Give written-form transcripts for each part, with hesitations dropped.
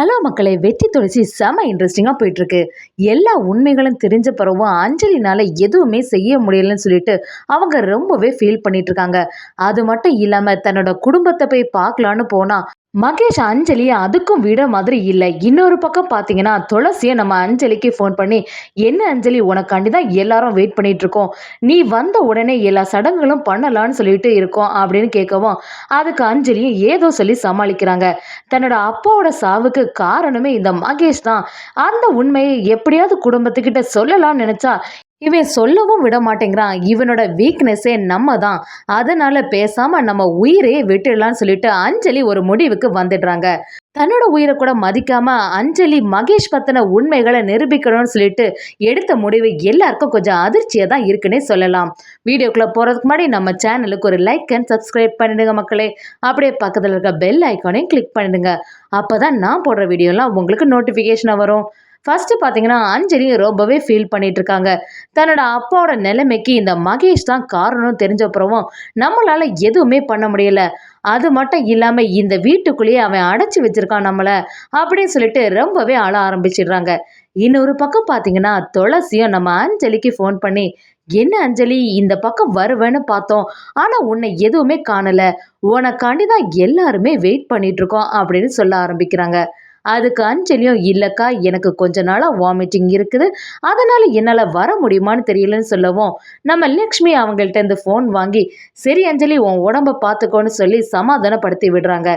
Hello மக்களே, வெற்றி துளசி செம இன்ட்ரெஸ்டிங்காக போயிட்டுருக்கு. எல்லா உண்மைகளும் தெரிஞ்ச பிறகும் அஞ்சலினால எதுவுமே செய்ய முடியலன்னு சொல்லிட்டு அவங்க ரொம்பவே ஃபீல் பண்ணிட்டு இருக்காங்க. அது மட்டும் இல்லாமல் தன்னோட குடும்பத்தை போய் பார்க்கலான்னு போனால் மகேஷ் அஞ்சலியை அதுக்கும் விட மாதிரி இல்லை. இன்னொரு பக்கம் பார்த்தீங்கன்னா துளசியை நம்ம அஞ்சலிக்கு ஃபோன் பண்ணி, என்ன அஞ்சலி, உனக்காண்டி தான் எல்லாரும் வெயிட் பண்ணிட்டு இருக்கோம், நீ வந்த உடனே எல்லா சடங்குகளும் பண்ணலான்னு சொல்லிட்டு இருக்கோம் அப்படின்னு கேட்கவும் அதுக்கு அஞ்சலியும் ஏதோ சொல்லி சமாளிக்கிறாங்க. தன்னோட அப்பாவோட சாவுக்கு காரணமே இந்த மகேஷ் தான். அந்த உண்மையை எப்படியாவது குடும்பத்துக்கிட்ட சொல்லலாம்னு நினைச்சா இவன் சொல்லவும் விட மாட்டேங்கிறான். இவனோட வீக்னஸே நம்ம தான், அதனால பேசாம நம்ம உயிரையே விட்டுடலாம்னு சொல்லிட்டு அஞ்சலி ஒரு முடிவுக்கு வந்துடுறாங்க. தன்னோட உயிரை கூட மதிக்காம அஞ்சலி மகேஷ் பத்தின உண்மைகளை நிரூபிக்கணும்னு சொல்லிட்டு எடுத்த முடிவு எல்லாருக்கும் கொஞ்சம் அதிர்ச்சியா தான் இருக்குன்னே சொல்லலாம். வீடியோக்குள்ள போறதுக்கு முன்னாடி நம்ம சேனலுக்கு ஒரு லைக் அண்ட் சப்ஸ்கிரைப் பண்ணிடுங்க மக்களே. அப்படியே பக்கத்துல இருக்க பெல் ஐக்கானையும் கிளிக் பண்ணிடுங்க. அப்பதான் நான் போடுற வீடியோலாம் உங்களுக்கு நோட்டிபிகேஷனா வரும். ஃபர்ஸ்ட் பார்த்தீங்கன்னா அஞ்சலி ரொம்பவே ஃபீல் பண்ணிட்டு இருக்காங்க. தன்னோட அப்பாவோட நிலைமைக்கு இந்த மகேஷ் தான் காரணம் தெரிஞ்சப்புறமும் நம்மளால எதுவுமே பண்ண முடியல. அது மட்டும் இல்லாம இந்த வீட்டுக்குள்ளேயே அவன் அடைச்சி வச்சிருக்கான் நம்மள அப்படின்னு சொல்லிட்டு ரொம்பவே அழ ஆரம்பிச்சிடுறாங்க. இன்னொரு பக்கம் பார்த்தீங்கன்னா துளசியும் நம்ம அஞ்சலிக்கு ஃபோன் பண்ணி, என்ன அஞ்சலி, இந்த பக்கம் வருவேன்னு பார்த்தோம், ஆனா உன்னை எதுவுமே காணல, உனக்காண்டி தான் எல்லாருமே வெயிட் பண்ணிட்டு இருக்கோம் அப்படின்னு சொல்ல ஆரம்பிக்கிறாங்க. அதுக்கு அஞ்சலியும், இல்லக்கா, எனக்கு கொஞ்ச நாளா வாமிட்டிங் இருக்குது, அதனால என்னால வர முடியுமான்னு தெரியலன்னு சொல்லவும் நம்ம லக்ஷ்மி அவங்கள்ட்ட இருந்து ஃபோன் வாங்கி, சரி அஞ்சலி, உன் உடம்ப பார்த்துக்கோன்னு சொல்லி சமாதானப்படுத்தி விடுறாங்க.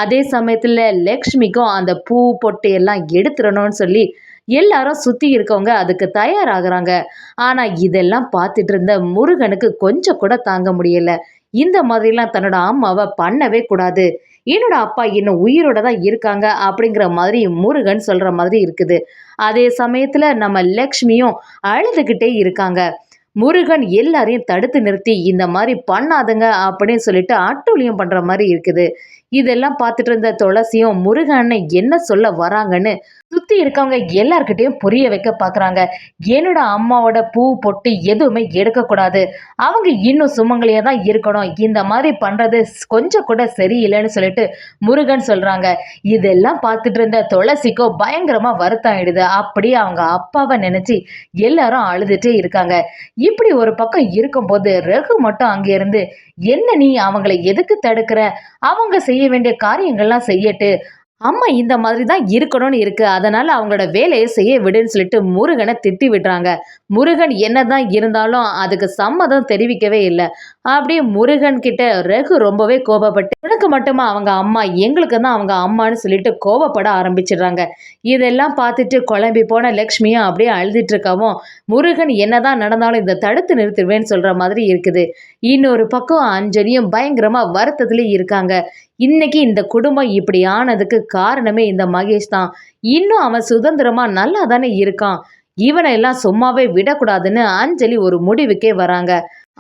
அதே சமயத்துல லக்ஷ்மிக்கும் அந்த பூ பொட்டு எல்லாம் எடுத்துடணும்னு சொல்லி எல்லாரும் சுத்தி இருக்கவங்க அதுக்கு தயாராகிறாங்க. ஆனா இதெல்லாம் பார்த்துட்டு இருந்த முருகனுக்கு கொஞ்சம் கூட தாங்க முடியல. இந்த மாதிரிலாம் தன்னோட அம்மாவை பண்ணவே கூடாது, என்னோட அப்பா இன்னும் உயிரோட தான் இருக்காங்க அப்படிங்கிற மாதிரி முருகன் சொல்ற மாதிரி இருக்குது. அதே சமயத்துல நம்ம லக்ஷ்மியும் அழுதுகிட்டே இருக்காங்க. முருகன் எல்லாரையும் தடுத்து நிறுத்தி இந்த மாதிரி பண்ணாதுங்க அப்படின்னு சொல்லிட்டு அட்டூழியம் பண்ற மாதிரி இருக்குது. இதெல்லாம் பார்த்துட்டு இருந்த துளசியும் முருகன் என்ன சொல்ல வராங்கன்னு சுத்தி இருக்கவங்க எல்லார்கிட்டையும் புரிய வைக்க பாக்குறாங்க. என்னோட அம்மாவோட பூ பொட்டு எதுவுமே எடுக்கக்கூடாது, அவங்க இன்னும் சுமங்கலியா தான் இருக்கணும், இந்த மாதிரி பண்றது கொஞ்சம் கூட சரியில்லைன்னு சொல்லிட்டு முருகன் சொல்றாங்க. இதெல்லாம் பார்த்துட்டு இருந்த துளசிக்கோ பயங்கரமா வருத்தம் ஆயிடுது. அப்படியே அவங்க அப்பாவை நினைச்சு எல்லாரும் அழுதுட்டே இருக்காங்க. இப்படி ஒரு பக்கம் இருக்கும்போது ரகு மட்டும் அங்க இருந்து, என்ன நீ அவங்களை எதுக்கு தடுக்கிற, அவங்க செய்ய வேண்டிய காரியங்கள்லாம் செய்யட்டு, அம்மா இந்த மாதிரி தான் இருக்கணும்னு இருக்கு, அதனால அவங்களோட வேலையை செய்ய விடுன்னு சொல்லிட்டு முருகனை திட்டி விடுறாங்க. முருகன் என்னதான் இருந்தாலும் அதுக்கு சம்மதம் தெரிவிக்கவே இல்லை. அப்படியே முருகன் கிட்ட ரகு ரொம்பவே கோபப்பட்டு, உனக்கு மட்டுமா அவங்க அம்மா, எங்களுக்கு தான் அவங்க அம்மான்னு சொல்லிட்டு கோபப்பட ஆரம்பிச்சிடுறாங்க. இதெல்லாம் பார்த்துட்டு குழம்பி போன லக்ஷ்மியும் அப்படியே அழுதுட்டு இருக்கவும் முருகன் என்னதான் நடந்தாலும் இதை தடுத்து நிறுத்துவேன்னு சொல்ற மாதிரி இருக்குது. இன்னொரு பக்கம் அஞ்சலியும் பயங்கரமா வருத்தத்திலே இருக்காங்க. இன்னைக்கு இந்த குடும்பம் இப்படி ஆனதுக்கு காரணமே இந்த மகேஷ் தான். இன்னும் அவன் சுதந்திரமா நல்லா தானே இருக்கான், இவனை எல்லாம் சும்மாவே விடக்கூடாதுன்னு அஞ்சலி ஒரு முடிவுக்கே வராங்க.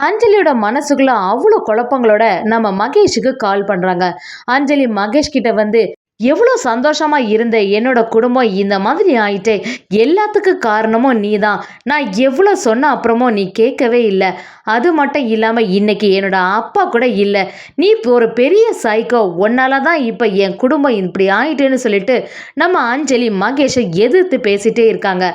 அஞ்சலியோட மனசுக்குள்ள அவ்வளோ குழப்பங்களோட நம்ம மகேஷுக்கு கால் பண்றாங்க. அஞ்சலி மகேஷ் கிட்ட வந்து, எவ்வளோ சந்தோஷமா இருந்த என்னோட குடும்பம் இந்த மாதிரி ஆயிட்டே, எல்லாத்துக்கும் காரணமும் நீ தான், நான் எவ்வளோ சொன்ன அப்புறமும் நீ கேட்கவே இல்லை, அது மட்டும் இல்லாமல் இன்னைக்கு என்னோட அப்பா கூட இல்லை, நீ இப்போ ஒரு பெரிய சைக்கோ, உன்னால தான் இப்போ என் குடும்பம் இப்படி ஆயிட்டேன்னு சொல்லிட்டு நம்ம அஞ்சலி மகேஷை எதிர்த்து பேசிட்டே இருக்காங்க.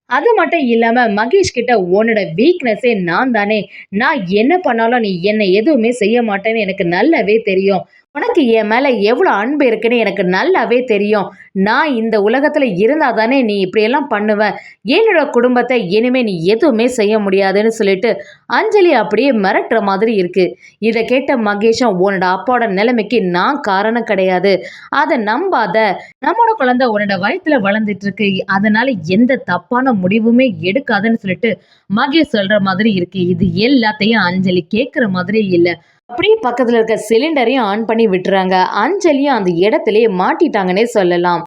அது மட்டும் இல்லாம மகேஷ் கிட்ட, உன்னோட வீக்னஸே நான் தானே, நான் என்ன பண்ணாலும் நீ என்னை எதுவுமே செய்ய மாட்டேன்னு எனக்கு நல்லாவே தெரியும், உனக்கு என் மேல எவ்வளோ அன்பு இருக்குன்னு எனக்கு நல்லாவே தெரியும், நான் இந்த உலகத்துல இருந்தா தானே நீ இப்படியெல்லாம் பண்ணுவ, என்னோட குடும்பத்தை இனிமே நீ எதுவுமே செய்ய முடியாதுன்னு சொல்லிட்டு அஞ்சலி அப்படியே மிரட்டுற மாதிரி இருக்கு. இதை கேட்ட மகேஷும், உன்னோட அப்பாவோட நிலைமைக்கு நான் காரணம் கிடையாது, அதை நம்பாத, நம்மளோட குழந்தை உன்னோட வயிற்றுல வளர்ந்துட்டு இருக்கு, அதனால எந்த தப்பான முடிவுமே எடுக்காதுன்னு சொல்லிட்டு மகேஷ் சொல்ற மாதிரி இருக்கு. இது எல்லாத்தையும் அஞ்சலி கேட்குற மாதிரி இல்லை. அப்படியே பக்கத்துல இருக்க சிலிண்டரையும் ஆன் பண்ணி விட்டுறாங்க. அஞ்சலியும் அந்த இடத்திலேயே மாட்டிட்டாங்கன்னே சொல்லலாம்.